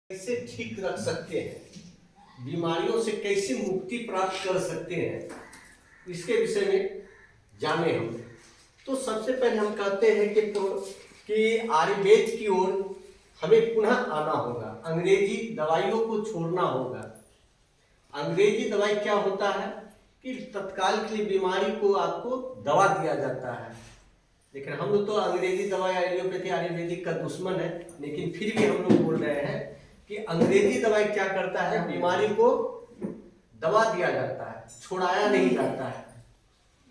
कैसे ठीक रख सकते हैं, बीमारियों से कैसे मुक्ति प्राप्त कर सकते हैं, इसके विषय में जाने हम। तो सबसे पहले हम कहते हैं कि आयुर्वेद की ओर हमें पुनः आना होगा, अंग्रेजी दवाइयों को छोड़ना होगा। अंग्रेजी दवाई क्या होता है कि तत्काल के लिए बीमारी को आपको दवा दिया जाता है, लेकिन हम लोग तो अंग्रेजी दवाई एलोपैथी आयुर्वेदिक का दुश्मन है, लेकिन फिर भी हम लोग बोल रहे हैं कि अंग्रेजी दवाई क्या करता है, बीमारी को दवा दिया जाता है, छुड़ाया नहीं जाता है,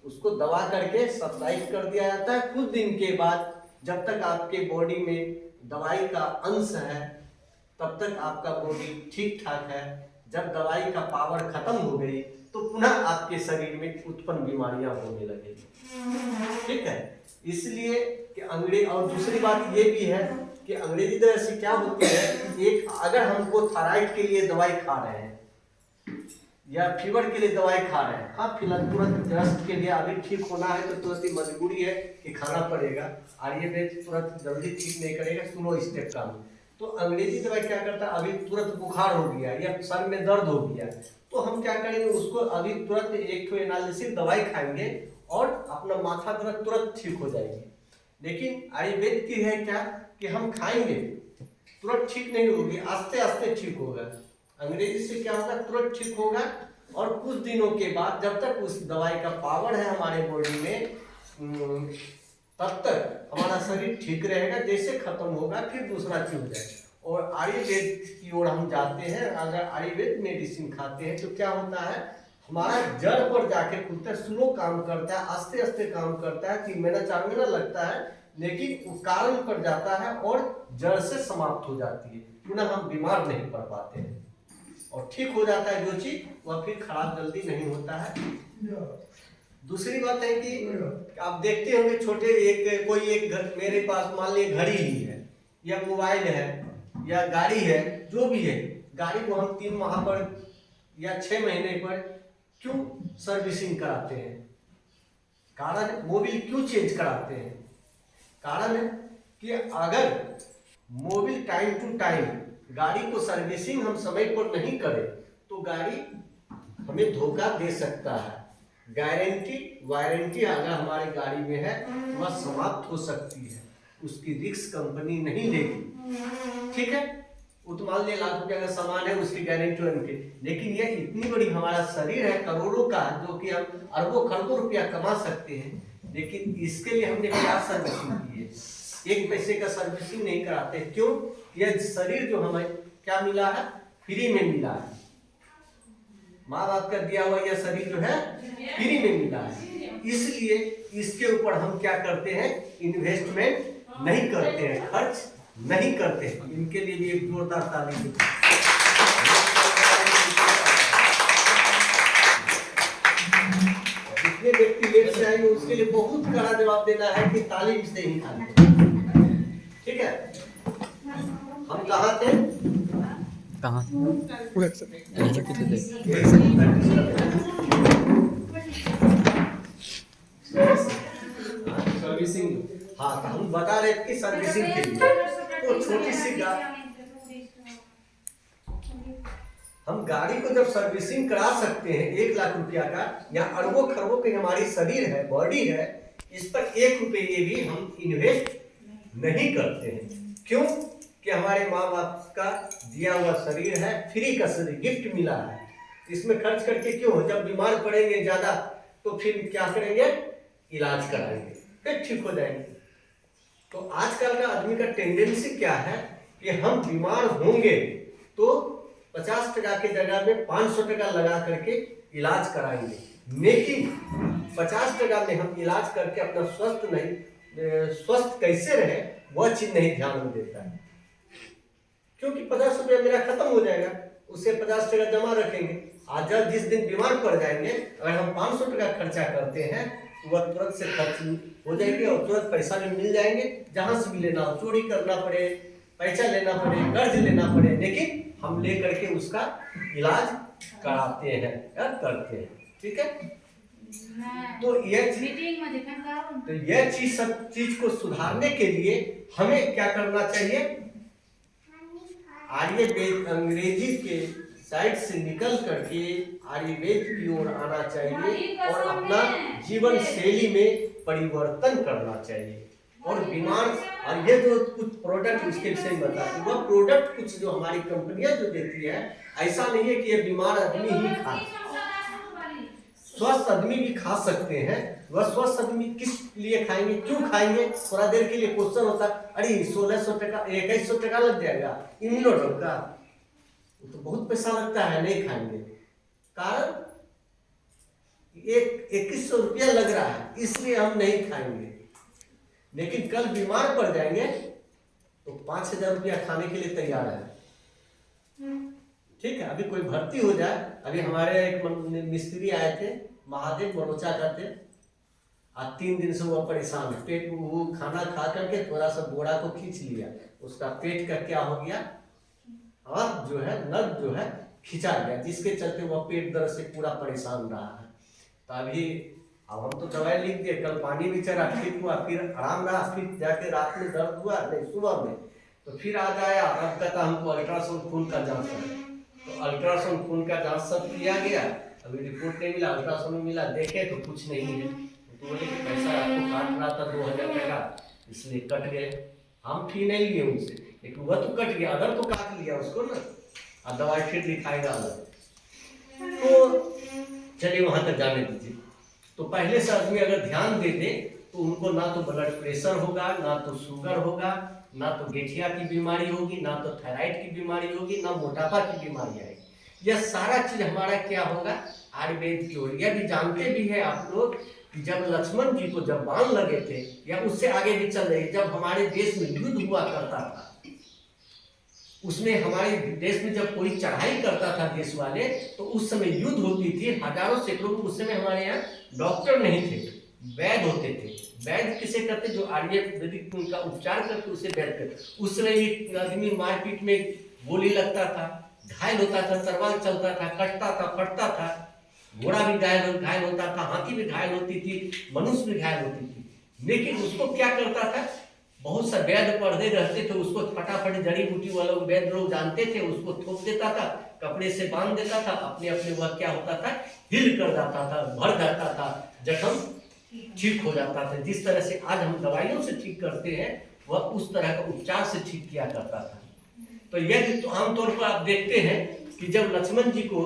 उसको दवा करके सब्सिडाइज कर दिया जाता है। कुछ दिन के बाद जब तक आपके बॉडी में दवाई का अंश है तब तक आपका बॉडी ठीक ठाक है। जब दवाई का पावर खत्म हो गई तो पुनः आपके शरीर में उत्पन्न बीमारियां होने लगेगी। ठीक है, इसलिए कि अंग्रेजी। और दूसरी बात ये भी है कि अंग्रेजी दवाई से क्या होती है, एक अगर हमको थायराइड के लिए दवाई खा रहे हैं या फीवर के लिए दवाई खा रहे हैं, हाँ फिलहाल तुरंत दस्त के लिए अभी ठीक होना है तो तुरंत ही मजबूरी है कि खाना पड़ेगा, आयुर्वेद तुरंत जल्दी ठीक नहीं करेगा, स्लो स्टेप का। तो अंग्रेजी दवाई क्या करता है, अभी तुरंत बुखार हो गया या सर में दर्द हो गया तो हम क्या करेंगे, उसको अभी तुरंत एक एनालिसिस दवाई खाएंगे और अपना माथा दर्द तुरंत ठीक हो जाएगी। लेकिन आयुर्वेद की है क्या कि हम खाएंगे तुरंत ठीक नहीं होगी, आस्ते आस्ते ठीक होगा। अंग्रेजी से क्या होगा, तुरंत ठीक होगा और कुछ दिनों के बाद जब तक उस दवाई का पावर है हमारे बॉडी में तब तक हमारा शरीर ठीक रहेगा, जैसे खत्म होगा फिर दूसरा चीज हो जाएगा। और आयुर्वेद की ओर हम जाते हैं, अगर आयुर्वेद मेडिसिन खाते हैं तो क्या होता है, हमारा जड़ पर जाके खुलता है, स्लो काम करता है, आस्ते आस्ते काम करता है, 3 महीना 4 महीना लगता है, लेकिन वो कारण पर जाता है और जड़ से समाप्त हो जाती है, पुनः हम बीमार नहीं पड़ पाते हैं और ठीक हो जाता है जो चीज, वह फिर खराब जल्दी नहीं होता है। दूसरी बात है कि आप देखते होंगे छोटे कोई एक घर, मेरे पास मान लीजिए घड़ी ही है या मोबाइल है या गाड़ी है, जो भी है, गाड़ी को हम 3 माह पर या 6 महीने पर क्यों सर्विसिंग कराते हैं, कारण मोबिल क्यों चेंज कराते हैं, कारण है कि अगर मोबिल टाइम टू टाइम गाड़ी को सर्विसिंग हम समय पर नहीं करें तो गाड़ी हमें धोखा दे सकता है। गारंटी वारंटी अगर हमारी गाड़ी में है वह समाप्त हो सकती है, उसकी रिस्क कंपनी नहीं लेगी। ठीक है, मान लिया लाख रुपया का सामान है, उसकी गारंटी वारंटी, लेकिन यह इतनी बड़ी हमारा शरीर है करोड़ों का, जो कि हम अरबों खरबों रुपया कमा सकते हैं, लेकिन इसके लिए हमने क्या सर्विसिंग की है, 1 पैसे का सर्विसिंग नहीं कराते। क्यों? यह शरीर जो हमें क्या मिला है, फ्री में मिला है, माँ बाप का दिया हुआ यह शरीर जो है फ्री में मिला है, इसलिए इसके ऊपर हम क्या करते हैं, इन्वेस्टमेंट नहीं करते हैं, खर्च नहीं करते हैं। इनके लिए भी एक जोरदार ताली। जितने व्यक्ति लेट से आएंगे उसके लिए बहुत कड़ा जवाब देना है कि तालीम से ही खाते। ठीक है, हम कहाँ थे, कहाँ सर्विसिंग, हाँ तो हम बता रहे कि सर्विसिंग के लिए तो छोटी सी हम गाड़ी को जब सर्विसिंग करा सकते हैं 1 लाख रुपया का, या अरबों खरबों की हमारी शरीर है, बॉडी है, इस पर 1 रुपये भी हम इन्वेस्ट नहीं करते हैं। क्यों? कि हमारे माँ बाप का दिया हुआ शरीर है, फ्री का शरीर गिफ्ट मिला है, इसमें खर्च करके क्यों, जब बीमार पड़ेंगे ज्यादा तो फिर क्या करेंगे, इलाज कराएंगे, फिर ठीक हो जाएंगे। तो आजकल का आदमी का टेंडेंसी क्या है कि हम बीमार होंगे तो 50 टका के जगह में 500 टका लगा करके इलाज कराएंगे, लेकिन 50 टका में हम इलाज करके अपना स्वस्थ कैसे रहे वह चीज नहीं ध्यान में देता है, क्योंकि 50 रुपया मेरा खत्म हो जाएगा, उससे 50 टका जमा रखेंगे, आज जब जिस दिन बीमार पड़ जाएंगे अगर हम 500 टका खर्चा करते हैं तो वह तुरंत से खर्च हो जाएंगे और तुरंत पैसा भी मिल जाएंगे, जहां से भी लेना हो, चोरी करना पड़े, पैसा लेना पड़े, कर्ज लेना पड़े, लेकिन हम ले करके उसका इलाज कराते हैं या करते हैं। ठीक है, तो यह चीज सब चीज को सुधारने के लिए हमें क्या करना चाहिए, आयुर्वेद अंग्रेजी के साइड से निकल करके आयुर्वेद की ओर आना चाहिए और अपना जीवन शैली में परिवर्तन करना चाहिए। और बीमार और ये जो कुछ प्रोडक्ट उसके विषय में बताते हैं, वह प्रोडक्ट कुछ जो हमारी कंपनियां जो देती है, ऐसा नहीं है कि ये बीमार आदमी ही खाए, स्वस्थ आदमी भी खा सकते हैं। वह स्वस्थ आदमी किस लिए खाएंगे, क्यों खाएंगे? थोड़ा देर के लिए क्वेश्चन होता है, अरे 1600 टका 2100 टका लग जाएगा इम्यूनोड्रग का, तो बहुत पैसा लगता है, नहीं खाएंगे। कारण 2100 रुपया लग रहा है, इसलिए हम नहीं खाएंगे। लेकिन कल बीमार पड़ जाएंगे तो 5000 रुपया खाने के लिए तैयार है। ठीक है, अभी कोई भर्ती हो जाए, अभी हमारे एक मिस्त्री आए थे, महादेव मरोचा करते, आज 3 दिन से वो परेशान है। पेट वो खाना खा करके थोड़ा सा बोरा को खींच लिया, उसका पेट का क्या हो गया, हाथ जो है नर्व जो है खिंचा गया, जिसके चलते वह पेट दर्द से पूरा परेशान रहा है। तो अभी अब हम तो दवाई लिख दिए, कल पानी भी चढ़ा, ठीक हुआ, फिर आराम रहा, फिर जाके रात में दर्द हुआ, नहीं सुबह में, तो फिर आज आया, अब कहता हमको अल्ट्रासाउंड खून का जांच है। तो अल्ट्रासाउंड खून का जांच सब किया गया, अभी रिपोर्ट नहीं मिला, अल्ट्रासाउंड मिला, देखे तो कुछ नहीं है। तो बोले कि पैसा आपको काट रहा था 2000 टका, इसलिए कट गए। हम फी नहीं लिए उनसे, लेकिन वह तो कट गया, अदर तो काट लिया उसको ना, और दवाई फिर दिखाएगा अलग। तो चलिए वहां तक जाने दीजिए। तो पहले से आदमी अगर ध्यान दे दे तो उनको ना तो ब्लड प्रेशर होगा, ना तो शुगर होगा, ना तो गठिया की बीमारी होगी, ना तो थायराइड की बीमारी होगी, ना मोटापा की बीमारी आएगी। यह सारा चीज हमारा क्या होगा, आयुर्वेद की ओर। यह भी जानते भी है आप लोग कि जब लक्ष्मण जी को जब बाण लगे थे, या उससे आगे भी चल रहे, जब हमारे देश में युद्ध हुआ करता था, उसमें हमारे देश में जब कोई चढ़ाई करता था देश वाले, तो उस समय युद्ध होती थी, हजारों सैकड़ों। उस समय हमारे यहाँ डॉक्टर नहीं थे, वैद्य होते थे। वैद्य किसे करते, जो आयुर्वेदिक उनका उपचार करके उसे वैद्य करते। उस समय भी आदमी मारपीट में गोली लगता था, घायल होता था, तलवार चलता था, कटता था, फटता था, घोड़ा भी घायल होता था, हाथी भी घायल होती थी, मनुष्य भी घायल होती थी। लेकिन उसको क्या करता था, बहुत सा वैद्य पढ़े रहते थे, उसको फटाफट जड़ी बूटी वाले वैद्य लोग जानते थे, उसको थोप देता था, कपड़े से बांध देता था, अपने अपने वह क्या होता था, हिल कर जाता था, भर जाता था, जख्म ठीक हो जाता था। जिस तरह से आज हम दवाइयों से ठीक करते हैं, वह उस तरह का उपचार से ठीक किया करता था। तो यह तो आमतौर पर आप देखते हैं कि जब लक्ष्मण जी को